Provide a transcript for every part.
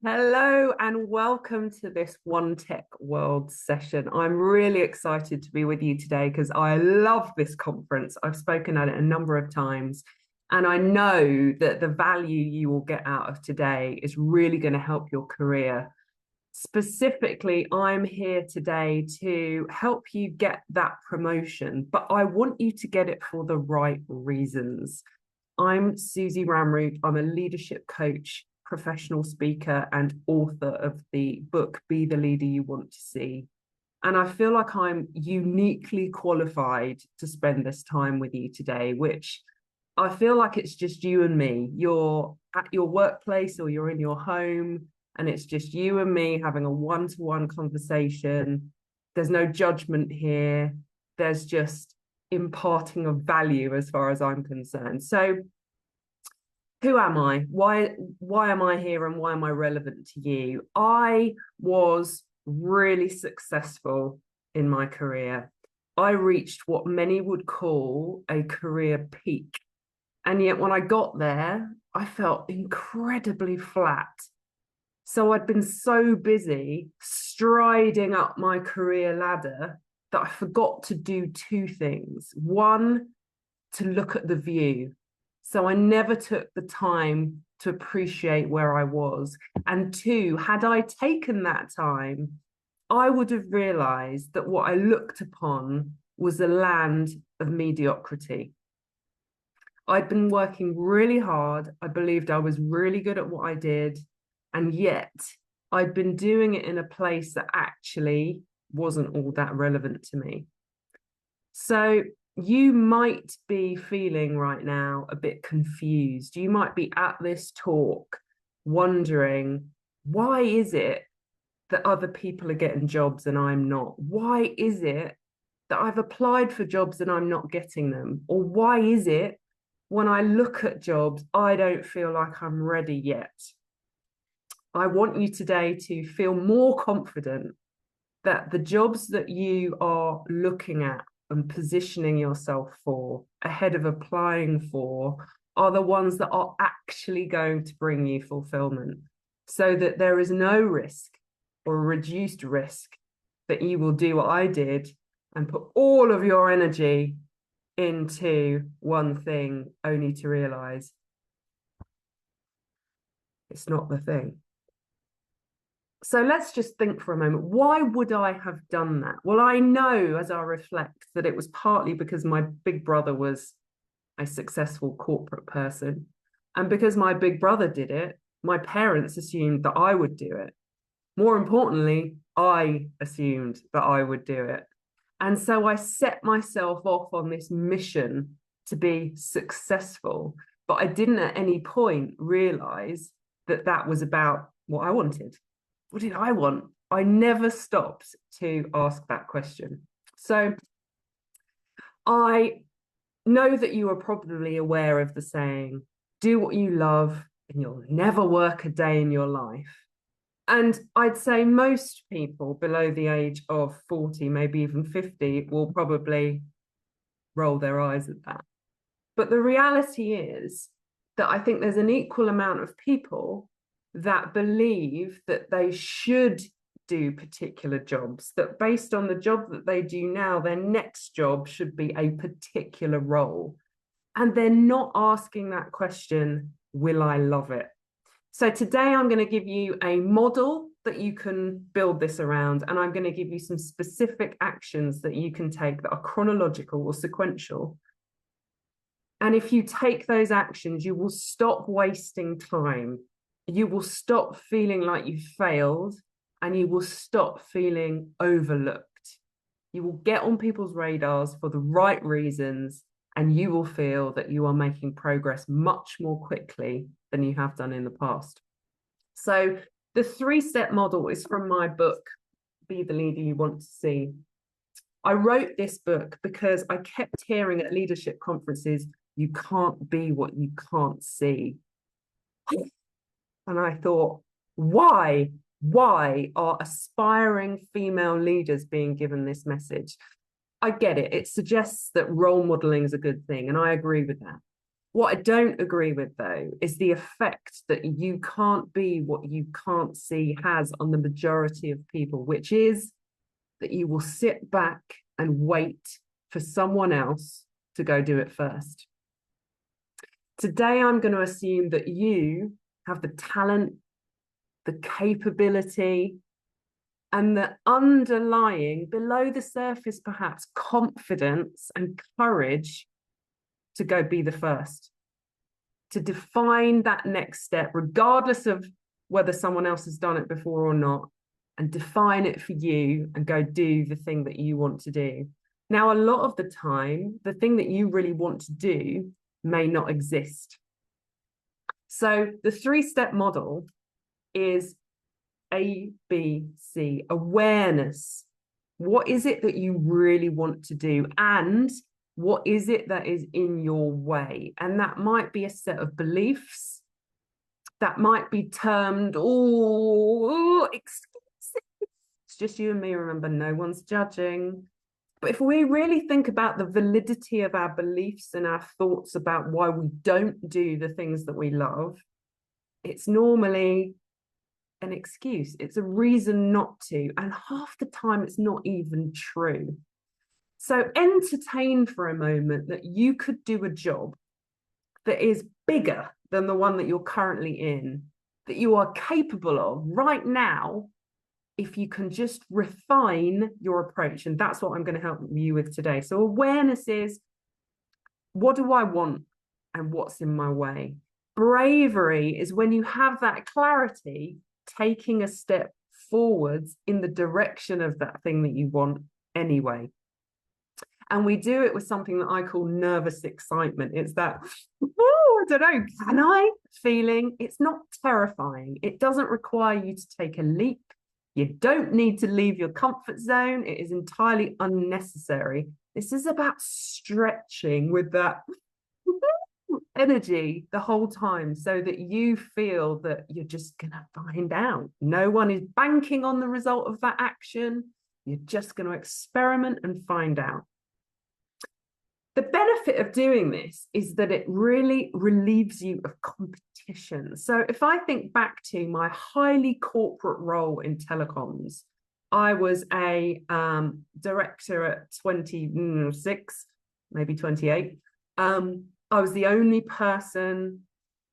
Hello and welcome to this One Tech World session. I'm really excited to be with you today because I love this conference. I've spoken at it a number of times, and I know that the value you will get out of today is really going to help your career. Specifically, I'm here today to help you get that promotion, but I want you to get it for the right reasons. I'm Susie Ramroop. I'm a leadership coach, professional speaker, and author of the book, Be the Leader You Want to See. And I feel like I'm uniquely qualified to spend this time with you today, which I feel like it's just you and me. You're at your workplace or you're in your home, and it's just you and me having a one-to-one conversation. There's no judgment here. There's just imparting of value as far as I'm concerned. So who am I? Why am I here and why am I relevant to you? I was really successful in my career. I reached what many would call a career peak. And yet when I got there, I felt incredibly flat. So I'd been so busy striding up my career ladder that I forgot to do two things. One, to look at the view. So I never took the time to appreciate where I was. And two, had I taken that time, I would have realized that what I looked upon was a land of mediocrity. I'd been working really hard. I believed I was really good at what I did. And yet I'd been doing it in a place that actually wasn't all that relevant to me. So you might be feeling right now a bit confused. You might be at this talk wondering, why is it that other people are getting jobs and I'm not? Why is it that I've applied for jobs and I'm not getting them? Or why is it when I look at jobs, I don't feel like I'm ready yet? I want you today to feel more confident that the jobs that you are looking at and positioning yourself for ahead of applying for are the ones that are actually going to bring you fulfillment, so that there is no risk or reduced risk that you will do what I did and put all of your energy into one thing only to realize it's not the thing. So let's just think for a moment. Why would I have done that? Well, I know as I reflect that it was partly because my big brother was a successful corporate person. And because my big brother did it, my parents assumed that I would do it. More importantly, I assumed that I would do it. And so I set myself off on this mission to be successful. But I didn't at any point realize that that was about what I wanted. What did I want? I never stopped to ask that question. So I know that you are probably aware of the saying, do what you love and you'll never work a day in your life. And I'd say most people below the age of 40, maybe even 50, will probably roll their eyes at that. But the reality is that I think there's an equal amount of people that believe that they should do particular jobs, that based on the job that they do now, their next job should be a particular role. And they're not asking that question, will I love it? So today I'm going to give you a model that you can build this around, and I'm going to give you some specific actions that you can take that are chronological or sequential. And if you take those actions, you will stop wasting time. You will stop feeling like you failed, and you will stop feeling overlooked. You will get on people's radars for the right reasons, and you will feel that you are making progress much more quickly than you have done in the past. So the three-step model is from my book, Be the Leader You Want to See. I wrote this book because I kept hearing at leadership conferences, you can't be what you can't see. And I thought, why are aspiring female leaders being given this message? I get it. It suggests that role modeling is a good thing, and I agree with that. What I don't agree with, though, is the effect that you can't be what you can't see has on the majority of people, which is that you will sit back and wait for someone else to go do it first. Today, I'm going to assume that you have the talent, the capability, and the underlying, below the surface, perhaps, confidence and courage to go be the first, to define that next step, regardless of whether someone else has done it before or not, and define it for you and go do the thing that you want to do. Now, a lot of the time, the thing that you really want to do may not exist. So the 3-step model is A, B, C, awareness. What is it that you really want to do? And what is it that is in your way? And that might be a set of beliefs that might be termed, oh, excuses. It's just you and me, remember, no one's judging. But if we really think about the validity of our beliefs and our thoughts about why we don't do the things that we love, it's normally an excuse. It's a reason not to. And half the time, it's not even true. So entertain for a moment that you could do a job that is bigger than the one that you're currently in, that you are capable of right now, if you can just refine your approach. And that's what I'm going to help you with today. So awareness is, what do I want and what's in my way? Bravery is when you have that clarity, taking a step forwards in the direction of that thing that you want anyway. And we do it with something that I call nervous excitement. It's that, oh, I don't know, can I? Feeling. It's not terrifying. It doesn't require you to take a leap. You don't need to leave your comfort zone. It is entirely unnecessary. This is about stretching with that energy the whole time so that you feel that you're just going to find out. No one is banking on the result of that action. You're just going to experiment and find out. The benefit of doing this is that it really relieves you of competition. So if I think back to my highly corporate role in telecoms, I was a director at 26, maybe 28. I was the only person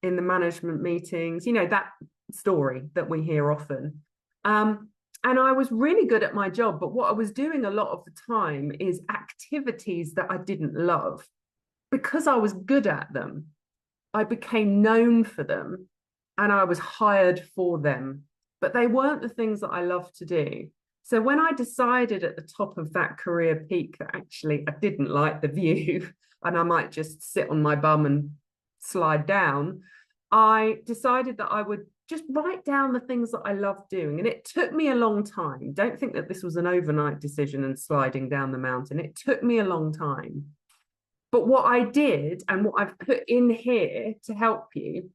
in the management meetings, you know, that story that we hear often. And I was really good at my job, but what I was doing a lot of the time is activities that I didn't love. Because I was good at them, I became known for them and I was hired for them, but they weren't the things that I loved to do. So when I decided at the top of that career peak that actually I didn't like the view and I might just sit on my bum and slide down, I decided that I would just write down the things that I love doing. And it took me a long time. Don't think that this was an overnight decision and sliding down the mountain. It took me a long time. But what I did and what I've put in here to help you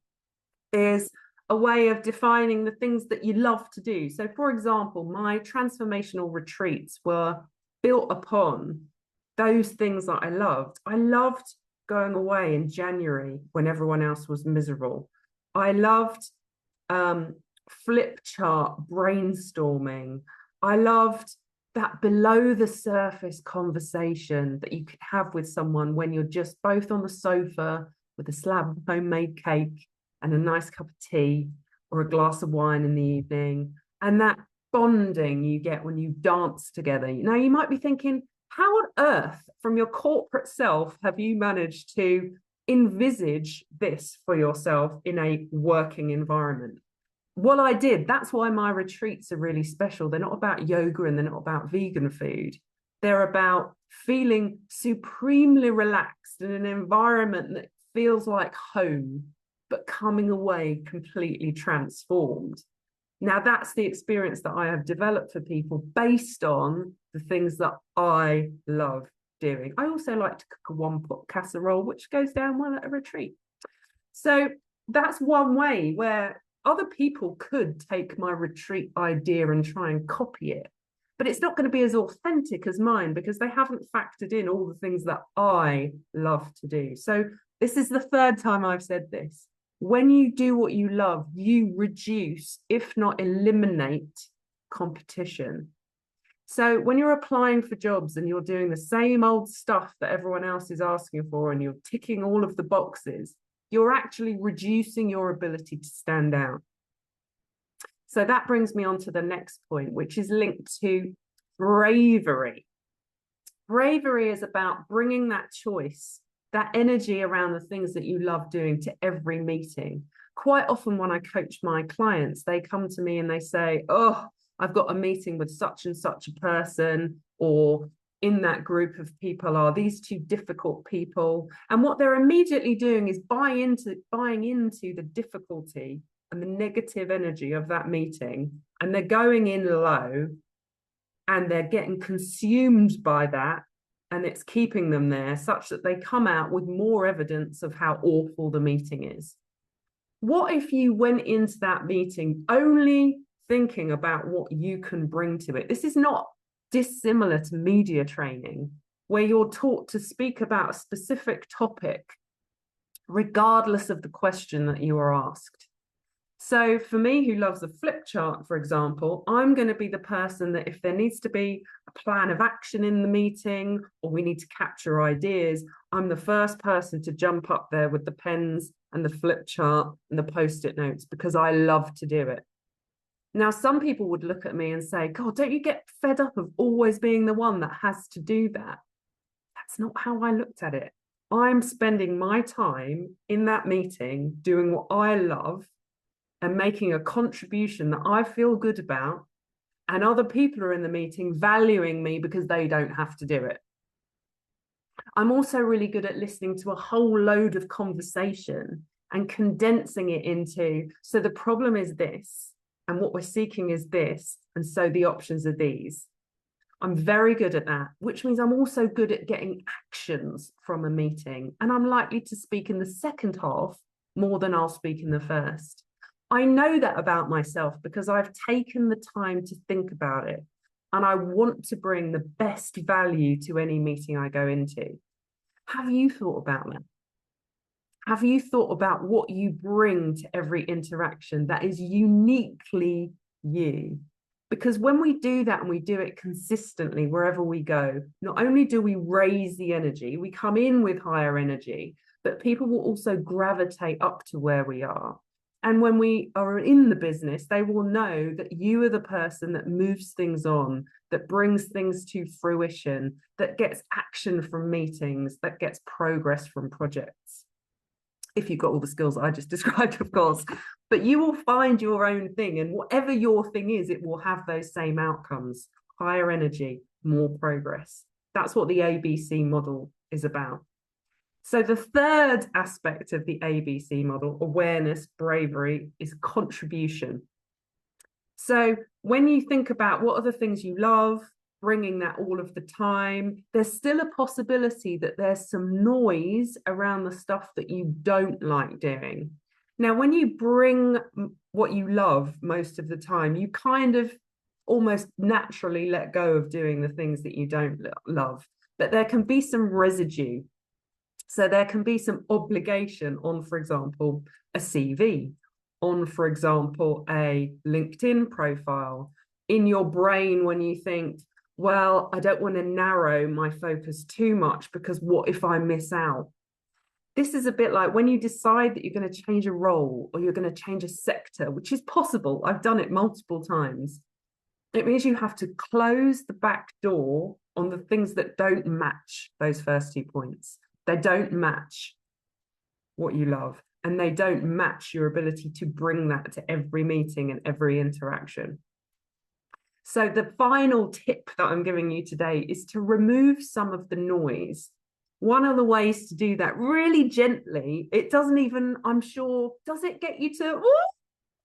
is a way of defining the things that you love to do. So, for example, my transformational retreats were built upon those things that I loved. I loved going away in January when everyone else was miserable. I loved flip chart brainstorming. I loved that below the surface conversation that you could have with someone when you're just both on the sofa with a slab of homemade cake and a nice cup of tea or a glass of wine in the evening, and that bonding you get when you dance together. You know, you might be thinking, how on earth from your corporate self have you managed to envisage this for yourself in a working environment? Well, I did. That's why my retreats are really special. They're not about yoga and they're not about vegan food. They're about feeling supremely relaxed in an environment that feels like home, but coming away completely transformed. Now, that's the experience that I have developed for people based on the things that I love doing. I also like to cook a one-pot casserole, which goes down well at a retreat. So that's one way where other people could take my retreat idea and try and copy it, but it's not going to be as authentic as mine because they haven't factored in all the things that I love to do. So This is the third time I've said this. When you do what you love, you reduce, if not eliminate, competition. So when you're applying for jobs and you're doing the same old stuff that everyone else is asking for and you're ticking all of the boxes, you're actually reducing your ability to stand out. So that brings me on to the next point, which is linked to bravery. Bravery is about bringing that choice, that energy around the things that you love doing to every meeting. Quite often when I coach my clients, they come to me and they say, oh, I've got a meeting with such and such a person, or in that group of people are these two difficult people. And what they're immediately doing is buying into the difficulty and the negative energy of that meeting. And they're going in low and they're getting consumed by that. And it's keeping them there such that they come out with more evidence of how awful the meeting is. What if you went into that meeting only thinking about what you can bring to it? This is not dissimilar to media training, where you're taught to speak about a specific topic, regardless of the question that you are asked. So for me, who loves a flip chart, for example, I'm going to be the person that if there needs to be a plan of action in the meeting, or we need to capture ideas, I'm the first person to jump up there with the pens and the flip chart and the post-it notes, because I love to do it. Now, some people would look at me and say, God, don't you get fed up of always being the one that has to do that? That's not how I looked at it. I'm spending my time in that meeting doing what I love and making a contribution that I feel good about, and other people are in the meeting valuing me because they don't have to do it. I'm also really good at listening to a whole load of conversation and condensing it into, so the problem is this, and what we're seeking is this, and so the options are these. I'm very good at that, which means I'm also good at getting actions from a meeting, and I'm likely to speak in the second half more than I'll speak in the first. I know that about myself because I've taken the time to think about it, and I want to bring the best value to any meeting I go into. Have you thought about that? Have you thought about what you bring to every interaction that is uniquely you? Because when we do that and we do it consistently wherever we go, not only do we raise the energy, we come in with higher energy, but people will also gravitate up to where we are. And when we are in the business, they will know that you are the person that moves things on, that brings things to fruition, that gets action from meetings, that gets progress from projects. If you've got all the skills I just described, of course, but you will find your own thing, and whatever your thing is, it will have those same outcomes: higher energy, more progress. That's what the ABC model is about. So the third aspect of the ABC model, awareness, bravery, is contribution. So when you think about what are the things you love, bringing that all of the time, there's still a possibility that there's some noise around the stuff that you don't like doing. Now, when you bring what you love most of the time, you kind of almost naturally let go of doing the things that you don't love, but there can be some residue. So there can be some obligation on, for example, a CV, on, for example, a LinkedIn profile, in your brain when you think, well, I don't want to narrow my focus too much because what if I miss out? This is a bit like when you decide that you're going to change a role or you're going to change a sector, which is possible. I've done it multiple times. It means you have to close the back door on the things that don't match those first 2 points. They don't match what you love, and they don't match your ability to bring that to every meeting and every interaction. So the final tip that I'm giving you today is to remove some of the noise. One of the ways to do that really gently, it doesn't even, I'm sure, does it get you to,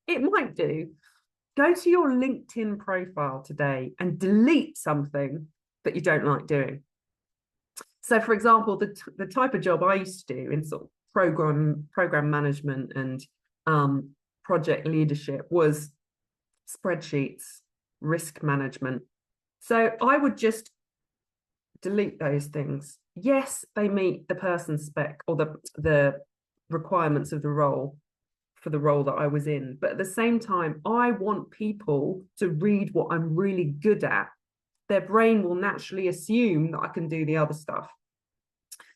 it might do. Go to your LinkedIn profile today and delete something that you don't like doing. So, for example, the type of job I used to do in sort of program management and project leadership was spreadsheets, risk management. So I would just delete those things. Yes, they meet the person's spec or the requirements of the role for the role that I was in. But at the same time, I want people to read what I'm really good at. Their brain will naturally assume that I can do the other stuff.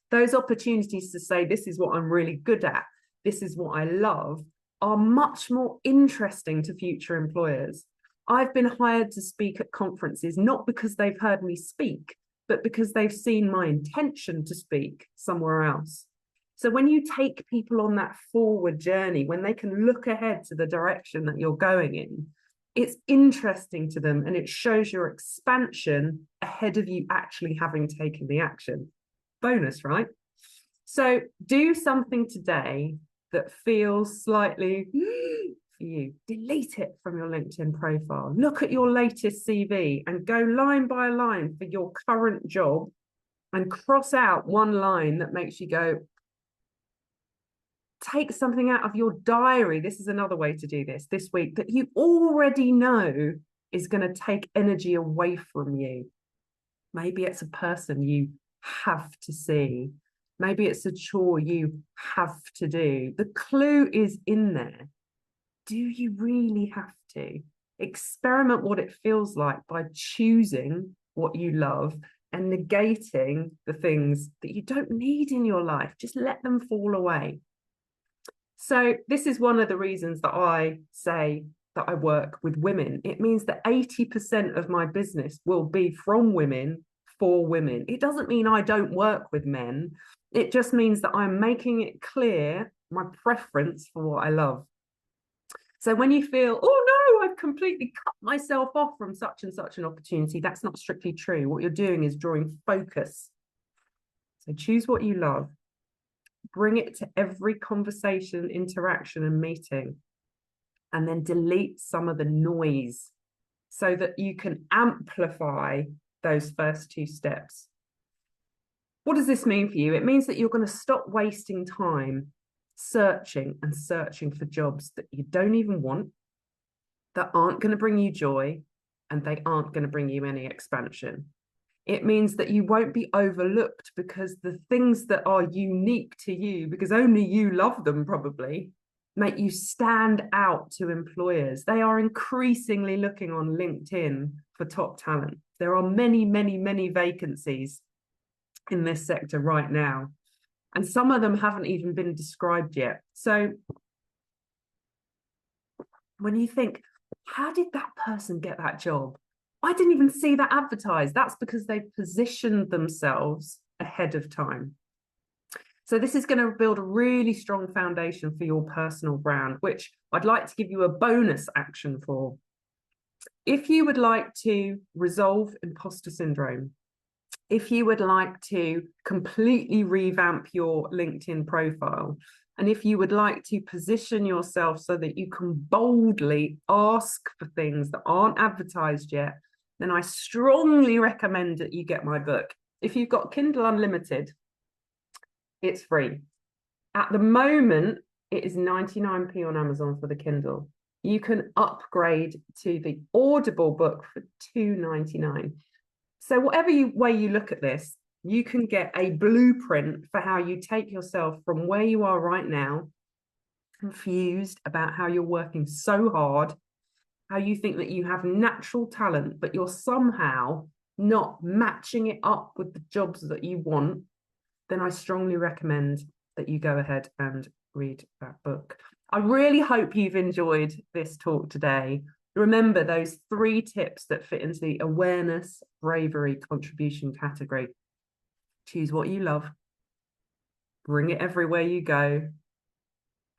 Those opportunities to say, this is what I'm really good at, this is what I love, are much more interesting to future employers. I've been hired to speak at conferences, not because they've heard me speak, but because they've seen my intention to speak somewhere else. So when you take people on that forward journey, when they can look ahead to the direction that you're going in, it's interesting to them and it shows your expansion ahead of you actually having taken the action. Bonus, right? So do something today that feels slightly for you. Delete it from your LinkedIn profile. Look at your latest CV and go line by line for your current job and cross out one line that makes you go, take something out of your diary. This is another way to do this week that you already know is going to take energy away from you. Maybe it's a person you have to see. Maybe it's a chore you have to do. The clue is in there. Do you really have to? Experiment what it feels like by choosing what you love and negating the things that you don't need in your life. Just let them fall away. So this is one of the reasons that I say that I work with women. It means that 80% of my business will be from women for women. It doesn't mean I don't work with men. It just means that I'm making it clear my preference for what I love. So when you feel, oh no, I've completely cut myself off from such and such an opportunity, that's not strictly true. What you're doing is drawing focus. So choose what you love. Bring it to every conversation, interaction, and meeting. And then delete some of the noise so that you can amplify those first two steps. What does this mean for you? It means that you're going to stop wasting time searching for jobs that you don't even want, that aren't going to bring you joy, and they aren't going to bring you any expansion. It means that you won't be overlooked because the things that are unique to you, because only you love them probably, make you stand out to employers. They are increasingly looking on LinkedIn for top talent. There are many, many, many vacancies in this sector right now. And some of them haven't even been described yet. So when you think, how did that person get that job? I didn't even see that advertised. That's because they've positioned themselves ahead of time. So this is going to build a really strong foundation for your personal brand, which I'd like to give you a bonus action for. If you would like to resolve imposter syndrome, if you would like to completely revamp your LinkedIn profile, and if you would like to position yourself so that you can boldly ask for things that aren't advertised yet, then I strongly recommend that you get my book. If you've got Kindle Unlimited, it's free. At the moment, it is 99p on Amazon for the Kindle. You can upgrade to the Audible book for $2.99. So whatever way you look at this, you can get a blueprint for how you take yourself from where you are right now, confused about how you're working so hard, how you think that you have natural talent, but you're somehow not matching it up with the jobs that you want, then I strongly recommend that you go ahead and read that book. I really hope you've enjoyed this talk today. Remember those 3 tips that fit into the awareness, bravery, contribution category. Choose what you love, bring it everywhere you go,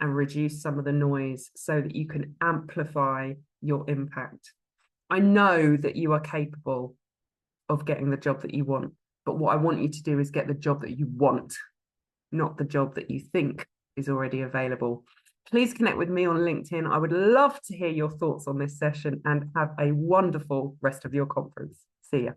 and reduce some of the noise so that you can amplify your impact. I know that you are capable of getting the job that you want, but what I want you to do is get the job that you want, not the job that you think is already available. Please connect with me on LinkedIn. I would love to hear your thoughts on this session and have a wonderful rest of your conference. See ya.